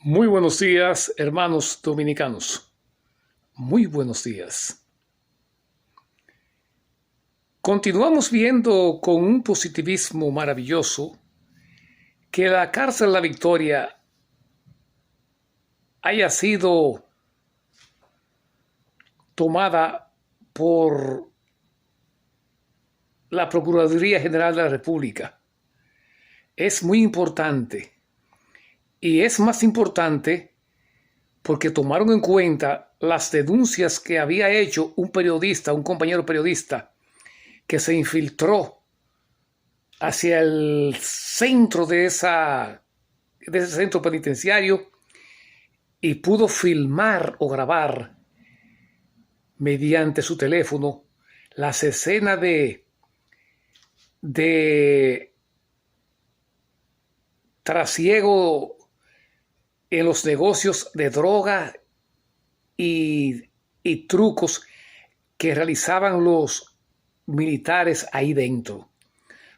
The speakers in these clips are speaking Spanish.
Muy buenos días, hermanos dominicanos. Muy buenos días. Continuamos viendo con un positivismo maravilloso que la cárcel La Victoria haya sido tomada por la Procuraduría General de la República. Es muy importante y es más importante porque tomaron en cuenta las denuncias que había hecho un periodista, un compañero periodista, que se infiltró hacia el centro de ese centro penitenciario y pudo filmar o grabar mediante su teléfono las escenas de trasiego en los negocios de droga y trucos que realizaban los militares ahí dentro.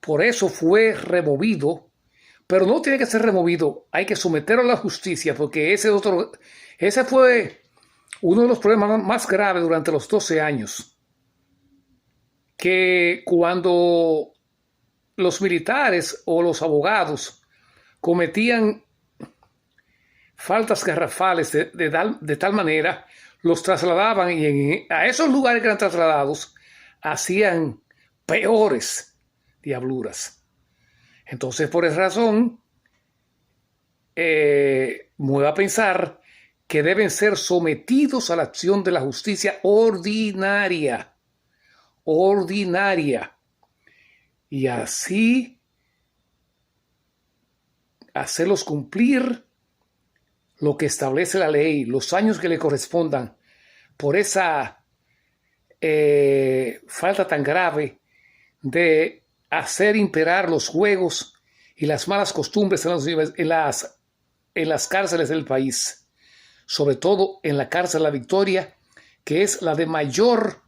Por eso fue removido, pero no tiene que ser removido, hay que someterlo a la justicia, porque ese fue uno de los problemas más graves durante los 12 años, que cuando los militares o los abogados cometían faltas garrafales de tal manera, los trasladaban y a esos lugares que eran trasladados hacían peores diabluras. Entonces, por esa razón, me va a pensar que deben ser sometidos a la acción de la justicia ordinaria. Y así hacerlos cumplir lo que establece la ley, los años que le correspondan por esa falta tan grave de hacer imperar los juegos y las malas costumbres en las cárceles del país, sobre todo en la cárcel La Victoria, que es la de mayor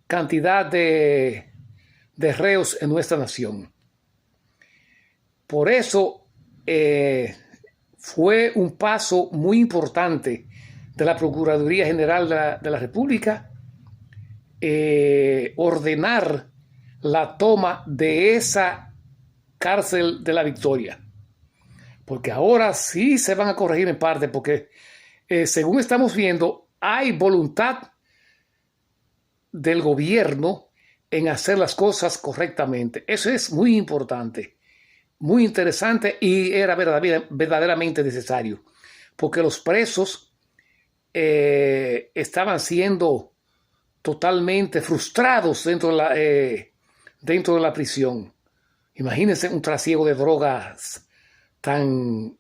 cantidad de reos en nuestra nación. Por eso fue un paso muy importante de la Procuraduría General de la República ordenar la toma de esa cárcel de La Victoria. Porque ahora sí se van a corregir en parte, porque según estamos viendo, hay voluntad del gobierno en hacer las cosas correctamente. Eso es muy importante, muy interesante y era verdaderamente necesario, porque los presos estaban siendo totalmente frustrados dentro de la prisión. Imagínense un trasiego de drogas tan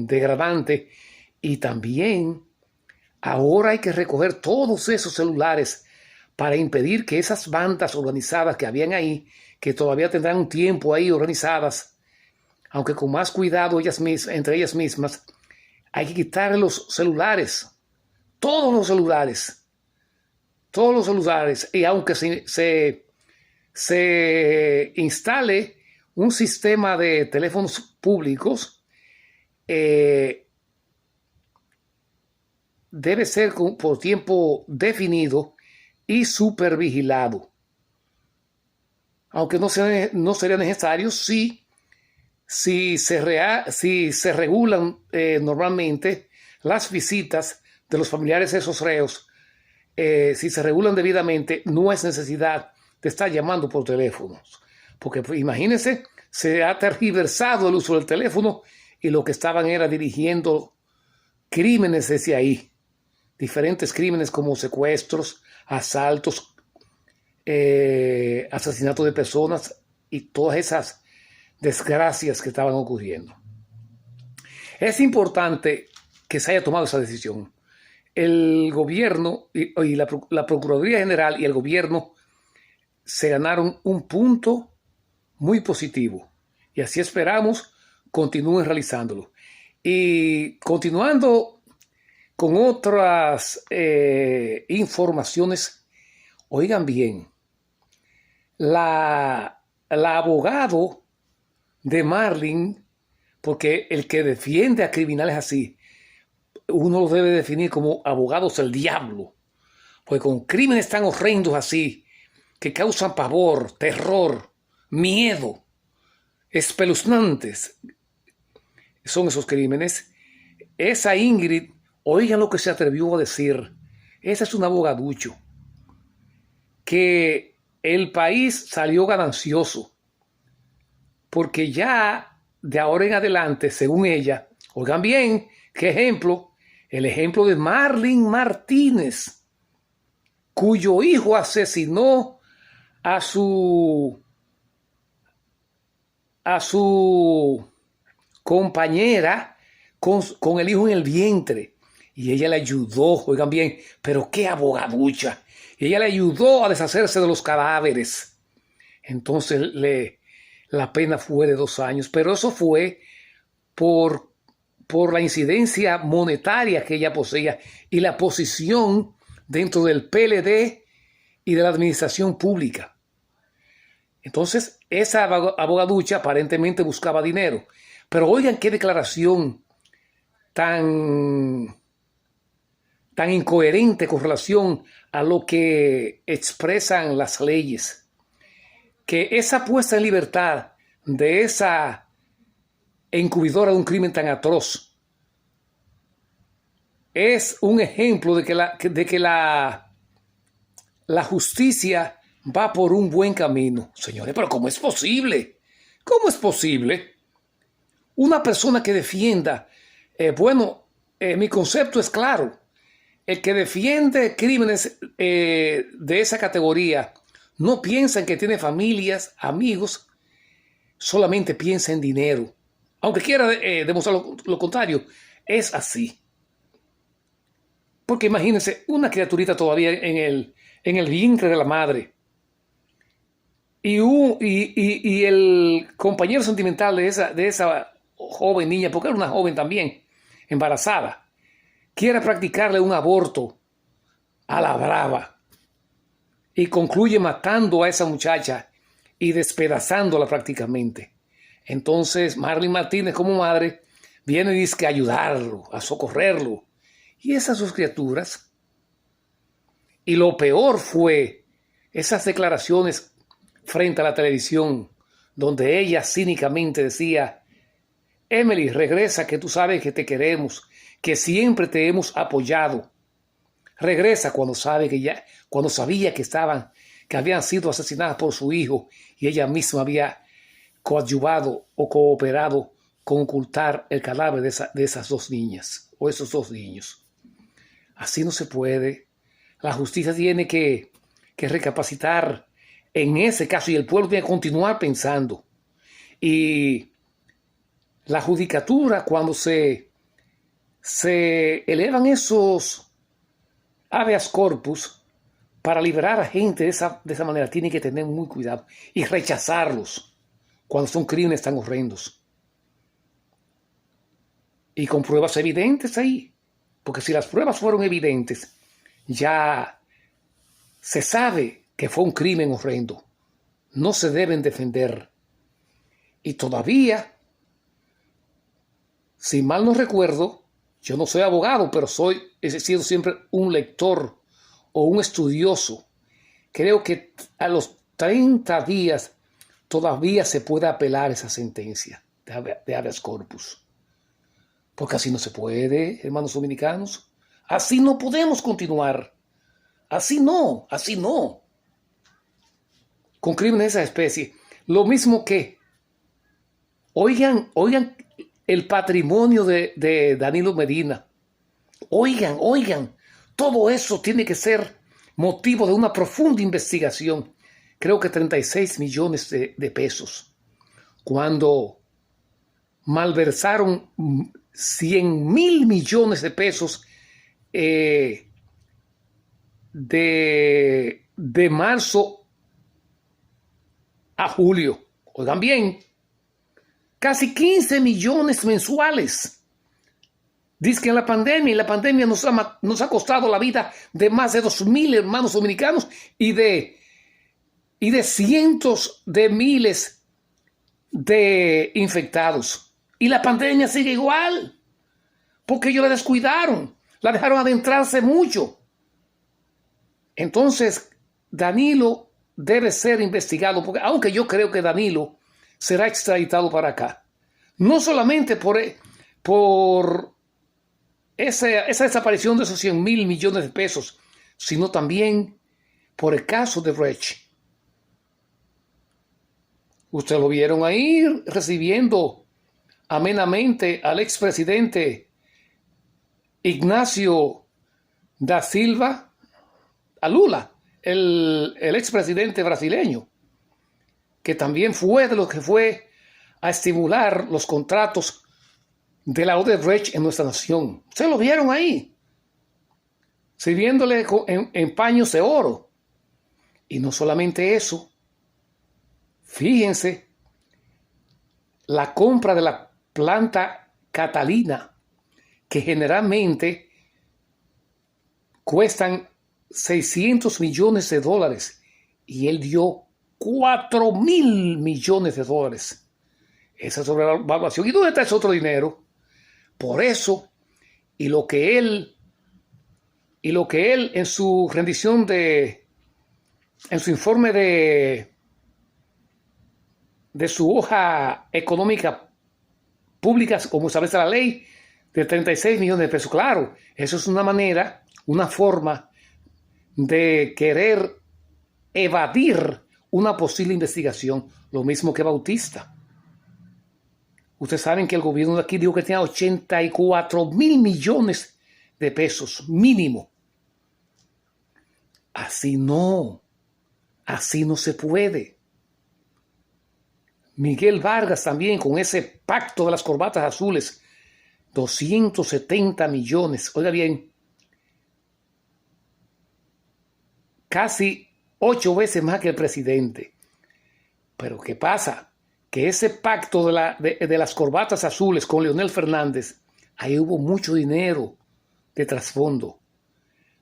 degradante, y también ahora hay que recoger todos esos celulares para impedir que esas bandas organizadas que habían ahí, que todavía tendrán un tiempo ahí organizadas, aunque con más cuidado entre ellas mismas, hay que quitarle los celulares, todos los celulares, y aunque se instale un sistema de teléfonos públicos, debe ser por tiempo definido y supervigilado. Aunque no sería necesario si se regulan normalmente las visitas de los familiares de esos reos. Si se regulan debidamente, no es necesidad de estar llamando por teléfonos. Porque imagínense, se ha tergiversado el uso del teléfono y lo que estaban era dirigiendo crímenes desde ahí. Diferentes crímenes como secuestros, asaltos, asesinato de personas y todas esas desgracias que estaban ocurriendo. Es importante que se haya tomado esa decisión. El gobierno y la Procuraduría General y el gobierno se ganaron un punto muy positivo y así esperamos continúen realizándolo. Y continuando con otras informaciones, oigan bien, la abogado de Marlene porque el que defiende a criminales así, uno los debe definir como abogados del diablo, porque con crímenes tan horrendos así, que causan pavor, terror, miedo, espeluznantes, son esos crímenes. Esa Ingrid, oigan lo que se atrevió a decir, esa es un abogaducho, que el país salió ganancioso, porque ya de ahora en adelante, según ella, oigan bien, qué ejemplo, el ejemplo de Marlene Martínez, cuyo hijo asesinó a su compañera con el hijo en el vientre. Y ella le ayudó, oigan bien, pero qué abogaducha. Y ella le ayudó a deshacerse de los cadáveres. Entonces la pena fue de 2 años, pero eso fue por la incidencia monetaria que ella poseía y la posición dentro del PLD y de la administración pública. Entonces, esa abogaducha aparentemente buscaba dinero. Pero oigan qué declaración tan incoherente con relación a lo que expresan las leyes. Que esa puesta en libertad de esa encubridora de un crimen tan atroz es un ejemplo de que la justicia va por un buen camino. Señores, pero ¿cómo es posible? ¿Cómo es posible? Una persona que defienda, mi concepto es claro. El que defiende crímenes de esa categoría no piensa en que tiene familias, amigos, solamente piensa en dinero. Aunque quiera demostrar lo contrario, es así. Porque imagínense, una criaturita todavía en el vientre de la madre. Y el compañero sentimental de esa joven niña, porque era una joven también, embarazada, quiere practicarle un aborto a la brava y concluye matando a esa muchacha y despedazándola prácticamente. Entonces Marlene Martínez, como madre, viene y dice que a ayudarlo, a socorrerlo. Y esas sus criaturas. Y lo peor fue esas declaraciones frente a la televisión, donde ella cínicamente decía: Emily, regresa, que tú sabes que te queremos, que siempre te hemos apoyado. Regresa, cuando sabía que habían sido asesinadas por su hijo y ella misma había coadyuvado o cooperado con ocultar el cadáver de esas 2 niñas o esos 2 niños. Así no se puede. La justicia tiene que recapacitar en ese caso y el pueblo tiene que continuar pensando. Y la judicatura, cuando se elevan esos habeas corpus para liberar a gente de esa manera, tiene que tener muy cuidado y rechazarlos cuando son crímenes tan horrendos. Y con pruebas evidentes ahí. Porque si las pruebas fueron evidentes, ya se sabe que fue un crimen horrendo. No se deben defender. Y todavía, si mal no recuerdo, yo no soy abogado, pero he sido siempre un lector o un estudioso. Creo que a los 30 días todavía se puede apelar esa sentencia de habeas corpus. Porque así no se puede, hermanos dominicanos. Así no podemos continuar. Así no. Con crímenes de esa especie. Lo mismo que, oigan el patrimonio de Danilo Medina. Oigan. Todo eso tiene que ser motivo de una profunda investigación. Creo que 36 millones de pesos. Cuando malversaron 100,000 millones de pesos de marzo a julio. Oigan bien, casi 15 millones mensuales. Dice que en la pandemia nos ha costado la vida de más de 2,000 hermanos dominicanos y de cientos de miles de infectados. Y la pandemia sigue igual, porque ellos la descuidaron, la dejaron adentrarse mucho. Entonces, Danilo debe ser investigado, porque aunque yo creo que Danilo será extraditado para acá, no solamente por esa desaparición de esos 100.000 millones de pesos, sino también por el caso de Brecht. Ustedes lo vieron ahí recibiendo amenamente al expresidente Ignacio da Silva, a Lula, el expresidente brasileño, que también fue de los que fue a estimular los contratos de la Odebrecht en nuestra nación. Ustedes lo vieron ahí, sirviéndole en paños de oro. Y no solamente eso, fíjense, la compra de la planta Catalina, que generalmente cuestan 600 millones de dólares, y él dio 4.000 millones de dólares. Esa sobrevaluación. ¿Y dónde está ese otro dinero? Por eso, y lo que él en su rendición en su informe de su hoja económica pública, como establece la ley, de 36 millones de pesos. Claro, eso es una manera, una forma de querer evadir una posible investigación, lo mismo que Bautista. Ustedes saben que el gobierno de aquí dijo que tenía 84.000 millones de pesos mínimo. Así no se puede. Miguel Vargas también, con ese pacto de las corbatas azules, 270 millones. Oiga bien, casi 8 veces más que el presidente. Pero ¿qué pasa? Que ese pacto de las corbatas azules con Leonel Fernández, ahí hubo mucho dinero de trasfondo.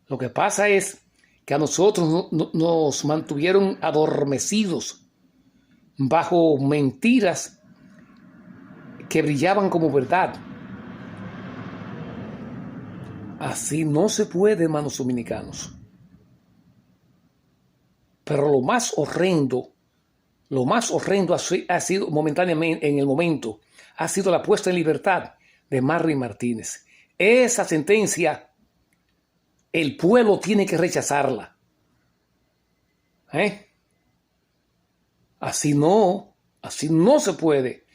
Lo que pasa es que a nosotros nos mantuvieron adormecidos bajo mentiras que brillaban como verdad. Así no se puede, hermanos dominicanos. Pero lo más horrendo ha sido momentáneamente, en el momento, ha sido la puesta en libertad de Marley Martínez. Esa sentencia, el pueblo tiene que rechazarla. Así no se puede.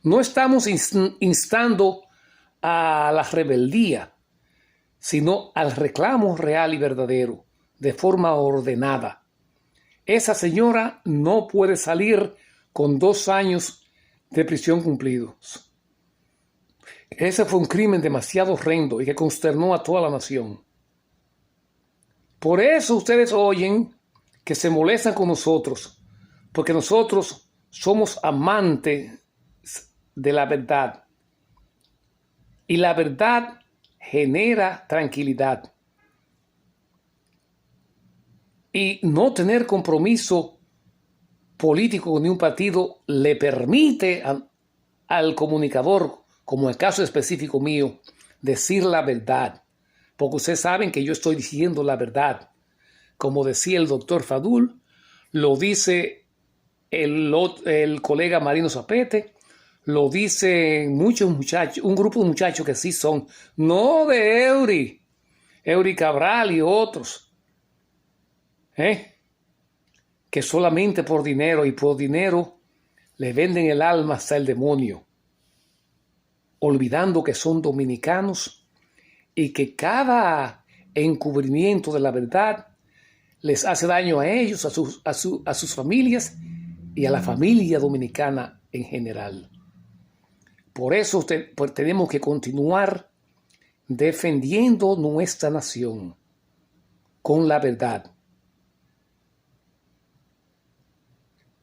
No estamos instando a la rebeldía, sino al reclamo real y verdadero, de forma ordenada. Esa señora no puede salir con 2 años de prisión cumplidos. Ese fue un crimen demasiado horrendo y que consternó a toda la nación. Por eso ustedes oyen que se molestan con nosotros, porque nosotros somos amantes de la verdad. Y la verdad genera tranquilidad. Y no tener compromiso político con un partido le permite al comunicador, como el caso específico mío, decir la verdad. Porque ustedes saben que yo estoy diciendo la verdad. Como decía el doctor Fadul, lo dice el colega Marino Zapete, lo dicen muchos muchachos, un grupo de muchachos que sí son, no de Eury Cabral y otros, que solamente por dinero le venden el alma hasta el demonio, olvidando que son dominicanos y que cada encubrimiento de la verdad les hace daño a ellos, a sus familias y a la familia dominicana en general. Por eso tenemos que continuar defendiendo nuestra nación con la verdad.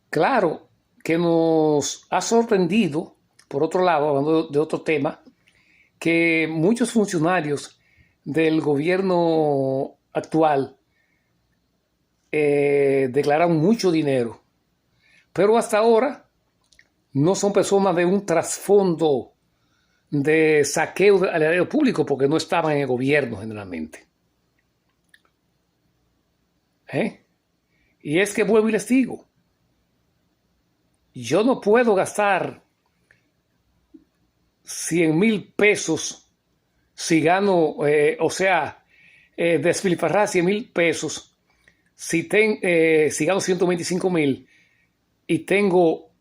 Claro que nos ha sorprendido, por otro lado, hablando de otro tema, que muchos funcionarios del gobierno actual declaran mucho dinero, pero hasta ahora no son personas de un trasfondo de saqueo al erario público porque no estaban en el gobierno generalmente. Y es que vuelvo y les digo, yo no puedo gastar 100,000 pesos si gano, despilfarrar 100,000 pesos si gano 125,000 y tengo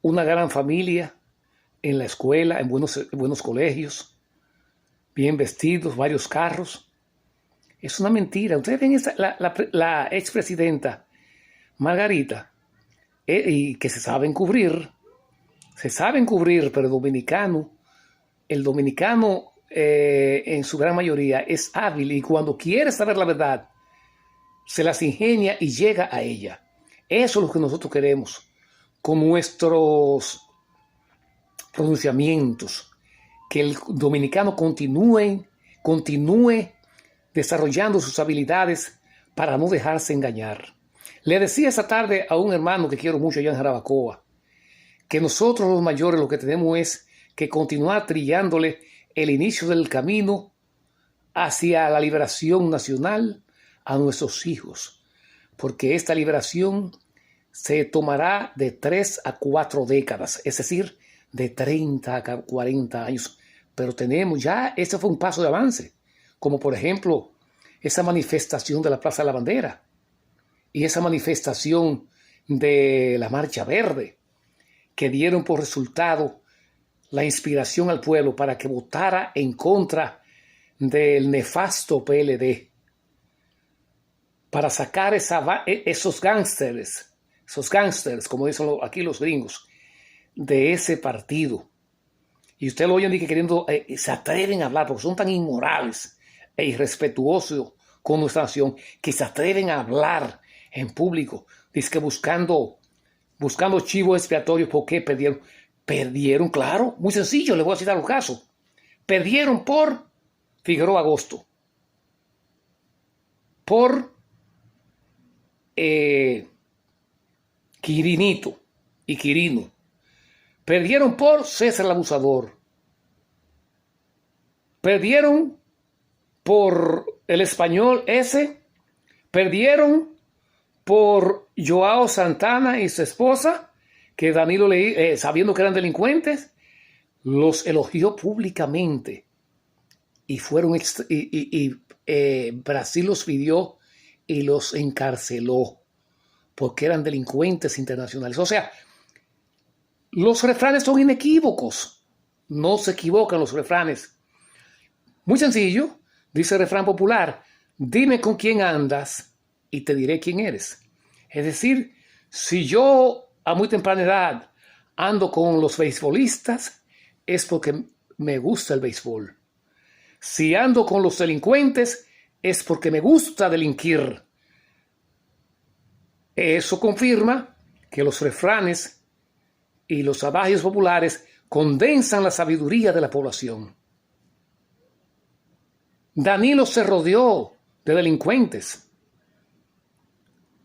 una gran familia en la escuela, en buenos colegios, bien vestidos, varios carros. Es una mentira. Ustedes ven la expresidenta Margarita, y que se saben cubrir, pero el dominicano en su gran mayoría es hábil y cuando quiere saber la verdad, se las ingenia y llega a ella. Eso es lo que nosotros queremos con nuestros pronunciamientos, que el dominicano continúe desarrollando sus habilidades para no dejarse engañar. Le decía esta tarde a un hermano que quiero mucho allá en Jarabacoa, que nosotros los mayores lo que tenemos es que continuar trillándole el inicio del camino hacia la liberación nacional a nuestros hijos, porque esta liberación se tomará de 3 a 4 décadas, es decir, de 30 a 40 años. Pero tenemos ya, ese fue un paso de avance, como por ejemplo esa manifestación de la Plaza de la Bandera y esa manifestación de la Marcha Verde, que dieron por resultado la inspiración al pueblo para que votara en contra del nefasto PLD, para sacar esos gángsters, como dicen aquí los gringos, de ese partido. Y usted lo oyen que queriendo, se atreven a hablar, porque son tan inmorales e irrespetuosos con nuestra nación, que se atreven a hablar en público, dice que buscando chivos expiatorios. ¿Por qué perdieron? Perdieron, claro, muy sencillo, les voy a citar los casos. Perdieron por Figueroa Agosto, por Quirinito y Quirino, perdieron por César el Abusador, perdieron por el español ese, perdieron por Joao Santana y su esposa, que Danilo sabiendo que eran delincuentes, los elogió públicamente y Brasil los pidió y los encarceló porque eran delincuentes internacionales. O sea, los refranes son inequívocos, no se equivocan los refranes. Muy sencillo, dice el refrán popular: dime con quién andas y te diré quién eres. Es decir, si yo a muy temprana edad ando con los beisbolistas, es porque me gusta el béisbol. Si ando con los delincuentes, es porque me gusta delinquir. Eso confirma que los refranes y los adagios populares condensan la sabiduría de la población. Danilo se rodeó de delincuentes.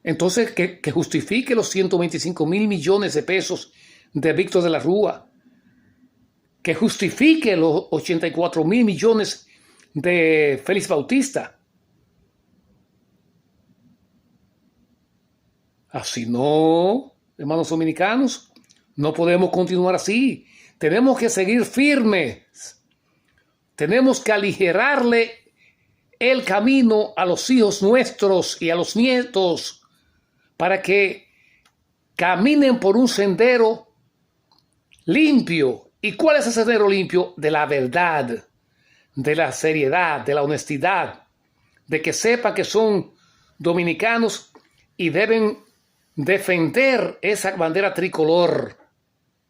Entonces, que justifique los 125,000 millones de pesos de Víctor de la Rúa, que justifique los 84,000 millones de Félix Bautista. Así no, hermanos dominicanos, no podemos continuar así. Tenemos que seguir firmes. Tenemos que aligerarle el camino a los hijos nuestros y a los nietos para que caminen por un sendero limpio. ¿Y cuál es ese sendero limpio? De la verdad, de la seriedad, de la honestidad, de que sepa que son dominicanos y deben defender esa bandera tricolor.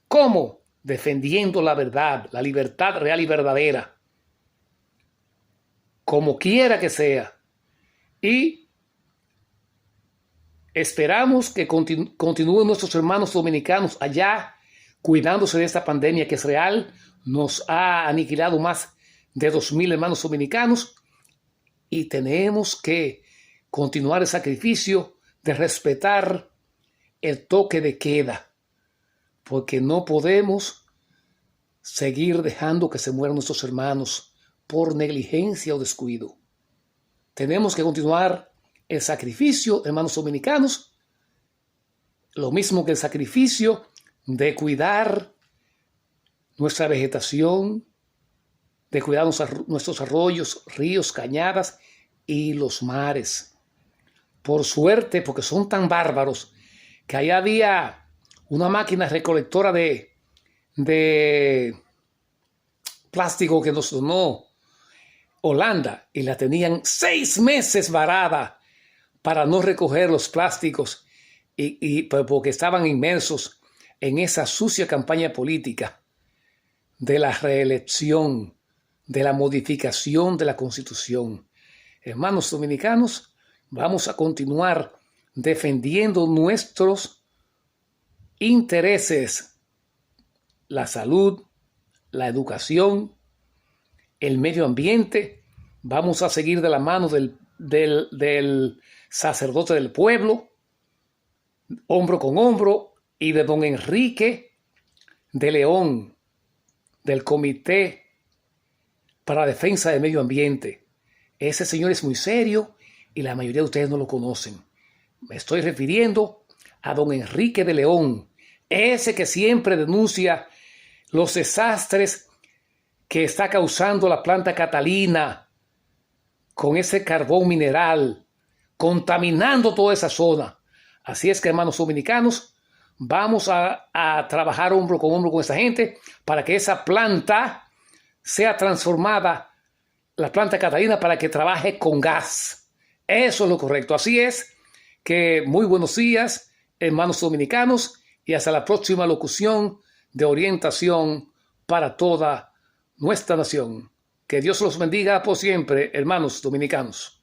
¿Cómo? Defendiendo la verdad, la libertad real y verdadera, como quiera que sea. Y esperamos que continúen nuestros hermanos dominicanos allá cuidándose de esta pandemia que es real. Nos ha aniquilado más de 2,000 hermanos dominicanos y tenemos que continuar el sacrificio de respetar el toque de queda, porque no podemos seguir dejando que se mueran nuestros hermanos por negligencia o descuido. Tenemos que continuar el sacrificio, hermanos dominicanos, lo mismo que el sacrificio de cuidar nuestra vegetación, de cuidar nuestros arroyos, ríos, cañadas y los mares. Por suerte, porque son tan bárbaros, que allá había una máquina recolectora de plástico que nos donó Holanda y la tenían 6 meses varada para no recoger los plásticos porque estaban inmersos en esa sucia campaña política de la reelección, de la modificación de la Constitución. Hermanos dominicanos, vamos a continuar defendiendo nuestros intereses, la salud, la educación, el medio ambiente. Vamos a seguir de la mano del sacerdote del pueblo, hombro con hombro, y de don Enrique de León, del Comité para la Defensa del Medio Ambiente. Ese señor es muy serio y la mayoría de ustedes no lo conocen. Me estoy refiriendo a don Enrique de León, ese que siempre denuncia los desastres que está causando la planta Catalina con ese carbón mineral, contaminando toda esa zona. Así es que, hermanos dominicanos, vamos a trabajar hombro con esta gente para que esa planta sea transformada, la planta Catalina, para que trabaje con gas. Eso es lo correcto. Así es que muy buenos días, hermanos dominicanos, y hasta la próxima locución de orientación para toda nuestra nación. Que Dios los bendiga por siempre, hermanos dominicanos.